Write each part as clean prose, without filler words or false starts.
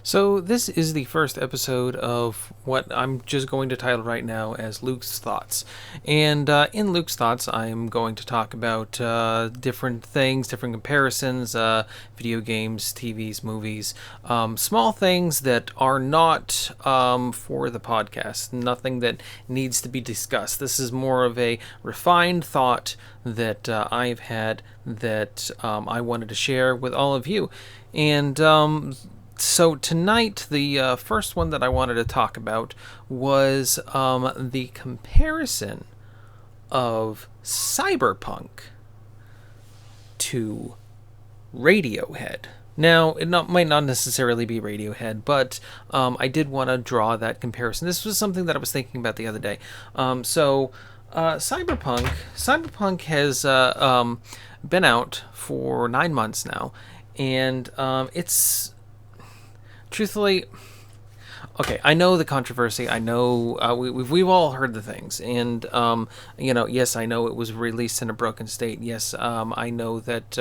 So this is the first episode of what I'm just going to title right now as Luke's Thoughts. And in Luke's Thoughts, I'm going to talk about different things, different comparisons, video games, TVs, movies, small things that are not for the podcast, nothing that needs to be discussed. This is more of a refined thought that I've had that I wanted to share with all of you. And so tonight, the first one that I wanted to talk about was the comparison of Cyberpunk to Radiohead. Now, might not necessarily be Radiohead, but I did want to draw that comparison. This was something that I was thinking about the other day. Cyberpunk has been out for 9 months now, and it's truthfully, okay, I know the controversy. I know we've all heard the things, and yes, I know it was released in a broken state. Yes, I know that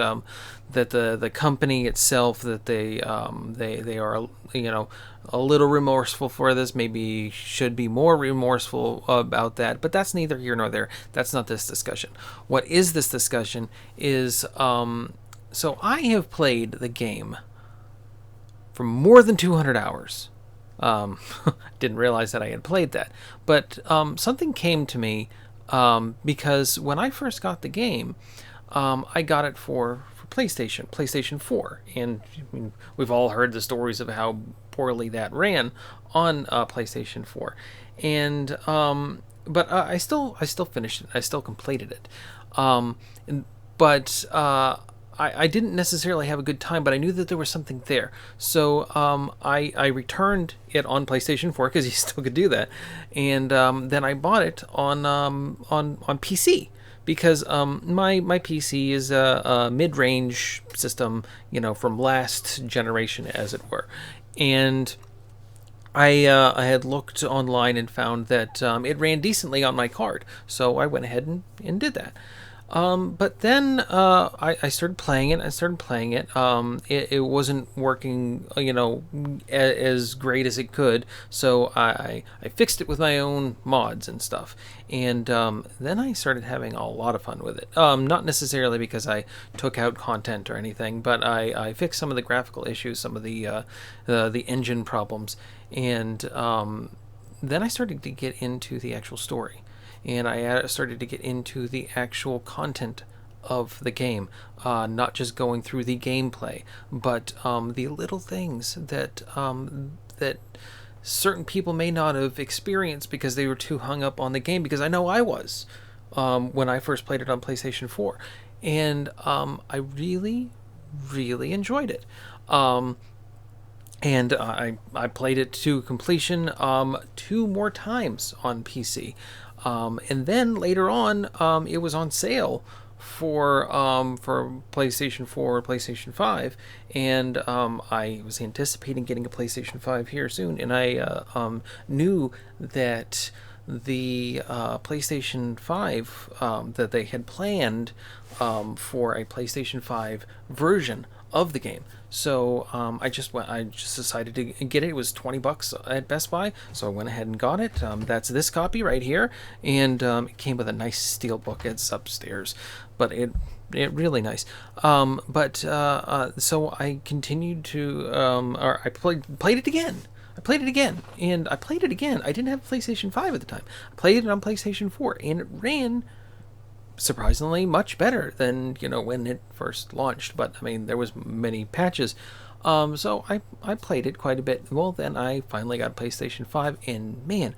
the company itself, that they are a little remorseful for this. Maybe should be more remorseful about that. But that's neither here nor there. That's not this discussion. What is this discussion is so I have played the game for more than 200 hours. Didn't realize that I had played that. But something came to me because when I first got the game, I got it for PlayStation 4. And I mean, we've all heard the stories of how poorly that ran on PlayStation 4. And but I still finished it. I still completed it. But I didn't necessarily have a good time, but I knew that there was something there. So I returned it on PlayStation 4 because you still could do that, and then I bought it on PC because my PC is a mid-range system, from last generation, as it were, and I had looked online and found that it ran decently on my card, so I went ahead and did that. But then I started playing it. It wasn't working, as great as it could. So I fixed it with my own mods and stuff. And then I started having a lot of fun with it. Not necessarily because I took out content or anything, but I fixed some of the graphical issues, some of the engine problems, and then I started to get into the actual story. And I started to get into the actual content of the game, not just going through the gameplay, but the little things that certain people may not have experienced because they were too hung up on the game. Because I know I was when I first played it on PlayStation 4, and I really, really enjoyed it. And I played it to completion 2 more times on PC. And then later on, it was on sale for PlayStation 4 or PlayStation 5, and I was anticipating getting a PlayStation 5 here soon, and I knew that the PlayStation 5 that they had planned for a PlayStation 5 version of the game. So I just decided to get it. It was $20 at Best Buy, so I went ahead and got it. That's this copy right here, and it came with a nice steel book. It's upstairs, but it really nice. So I continued to, or I played it again. And I played it again. I didn't have a PlayStation 5 at the time. I played it on PlayStation 4, and it ran surprisingly much better than when it first launched. But I mean, there was many patches, so I played it quite a bit. Well, then I finally got a PlayStation 5, and man,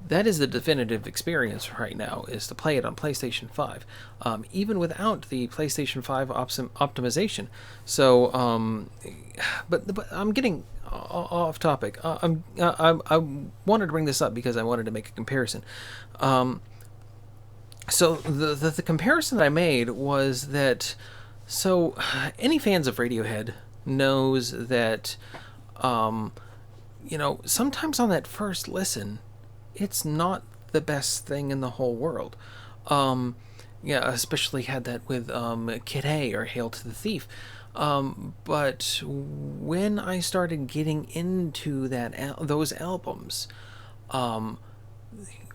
that is the definitive experience right now, is to play it on PlayStation 5, even without the PlayStation 5 optimization. So but I'm getting off topic. I wanted to bring this up because I wanted to make a comparison. So the comparison that I made was that, so any fans of Radiohead knows that, sometimes on that first listen, it's not the best thing in the whole world. Especially had that with Kid A or Hail to the Thief. But when I started getting into those albums, um,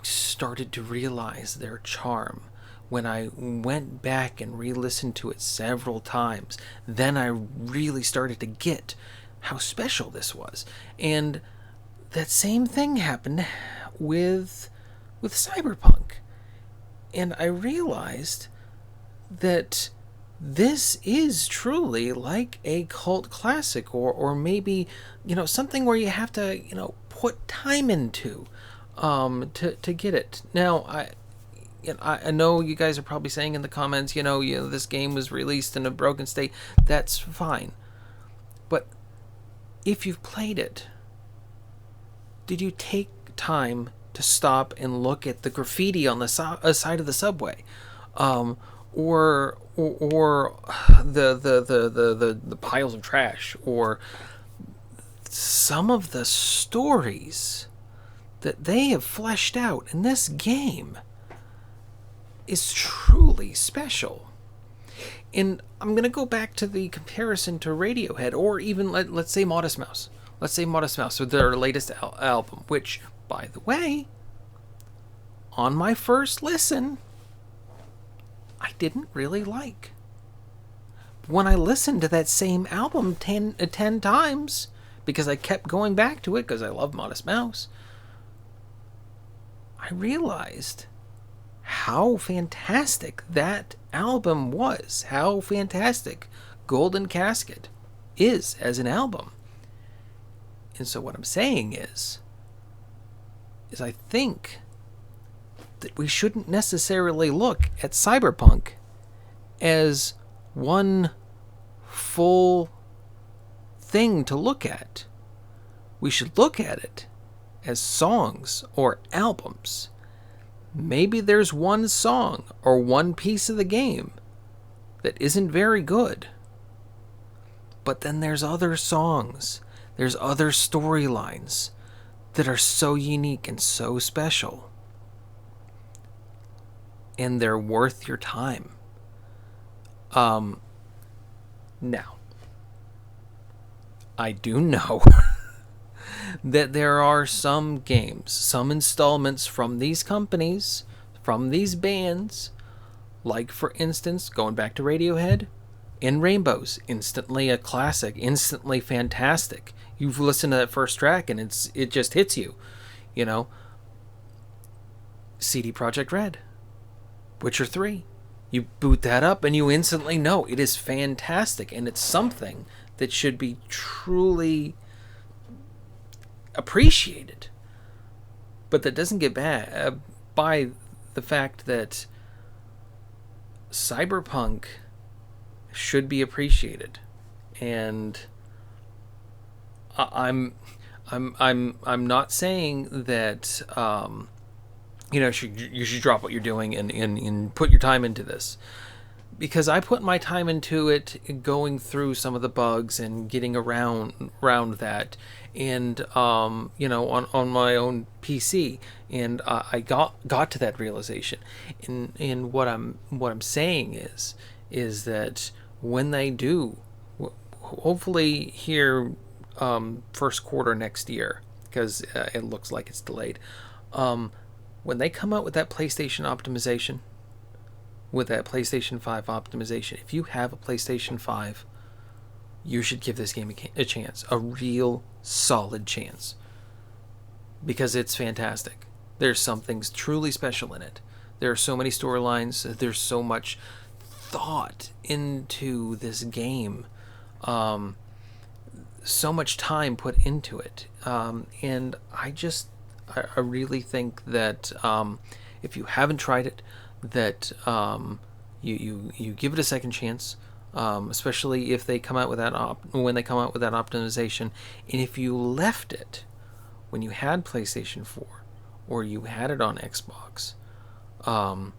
started to realize their charm. When I went back and re-listened to it several times, then I really started to get how special this was. And that same thing happened with Cyberpunk. And I realized that this is truly like a cult classic, or maybe, something where you have to, put time into to get it. Now, I know you guys are probably saying in the comments, this game was released in a broken state. That's fine. But if you've played it, did you take time to stop and look at the graffiti on the side of the subway, or the piles of trash, or some of the stories that they have fleshed out in this game is truly special. And I'm going to go back to the comparison to Radiohead, or even let's say Modest Mouse. Let's say Modest Mouse with their latest album, which, by the way, on my first listen, I didn't really like. When I listened to that same album 10 times, because I kept going back to it because I love Modest Mouse, I realized how fantastic that album was, how fantastic Golden Casket is as an album. And so what I'm saying is I think that we shouldn't necessarily look at Cyberpunk as one full thing to look at. We should look at it as songs or albums. Maybe there's one song or one piece of the game that isn't very good. But then there's other songs, there's other storylines that are so unique and so special. And they're worth your time. Now, I do know that there are some games, some installments from these companies, from these bands, like, for instance, going back to Radiohead, In Rainbows, instantly a classic, instantly fantastic. You've listened to that first track and it just hits you, CD Projekt Red, Witcher 3. You boot that up and you instantly know it is fantastic, and it's something that should be truly appreciated. But that doesn't get by the fact that Cyberpunk should be appreciated. And I'm not saying that you should drop what you're doing and put your time into this, because I put my time into it, going through some of the bugs and getting around that, and on my own PC, and I got to that realization. And what I'm saying is that when they do, hopefully here, first quarter next year, because it looks like it's delayed, when they come out with that PlayStation optimization, with that PlayStation 5 optimization, if you have a PlayStation 5, you should give this game a chance, a real solid chance, because it's fantastic. There's some things truly special in it. There are so many storylines. There's so much thought into this game. So much time put into it. And I really think that if you haven't tried it, that you give it a second chance, especially if they come out with when they come out with that optimization. And if you left it when you had PlayStation 4 or you had it on Xbox, and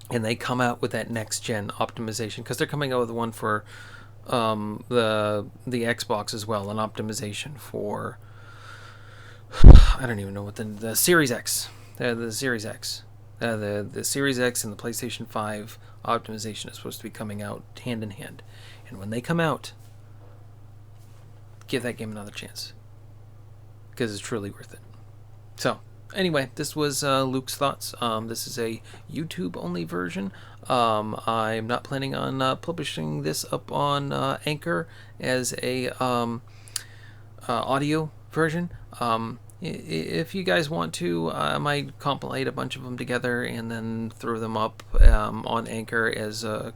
they come out with that next gen optimization, because they're coming out with one for the Xbox as well, an optimization for, I don't even know what the Series X, the Series X, the Series X and the PlayStation 5 optimization is supposed to be coming out hand in hand, And when they come out, give that game another chance, because it's truly worth it. So, anyway, this was Luke's thoughts. This is a YouTube-only version. I'm not planning on publishing this up on Anchor as a audio version. If you guys want to, I might compilate a bunch of them together and then throw them up on Anchor as a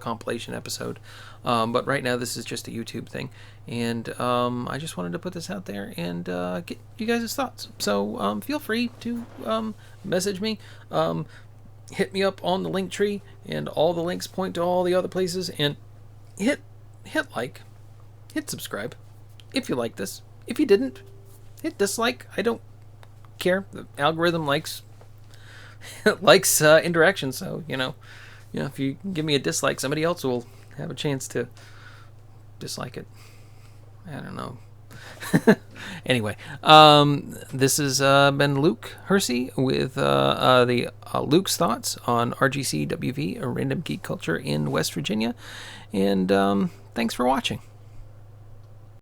compilation episode. But right now, this is just a YouTube thing. And I just wanted to put this out there and get you guys' thoughts. So feel free to message me. Hit me up on the link tree, and all the links point to all the other places. And hit like, hit subscribe if you like this. If you didn't, hit dislike. I don't care. The algorithm likes interaction. So if you give me a dislike, somebody else will have a chance to dislike it. I don't know. Anyway, this has been Luke Hersey with the Luke's thoughts on RGCWV, a random geek culture in West Virginia. And thanks for watching.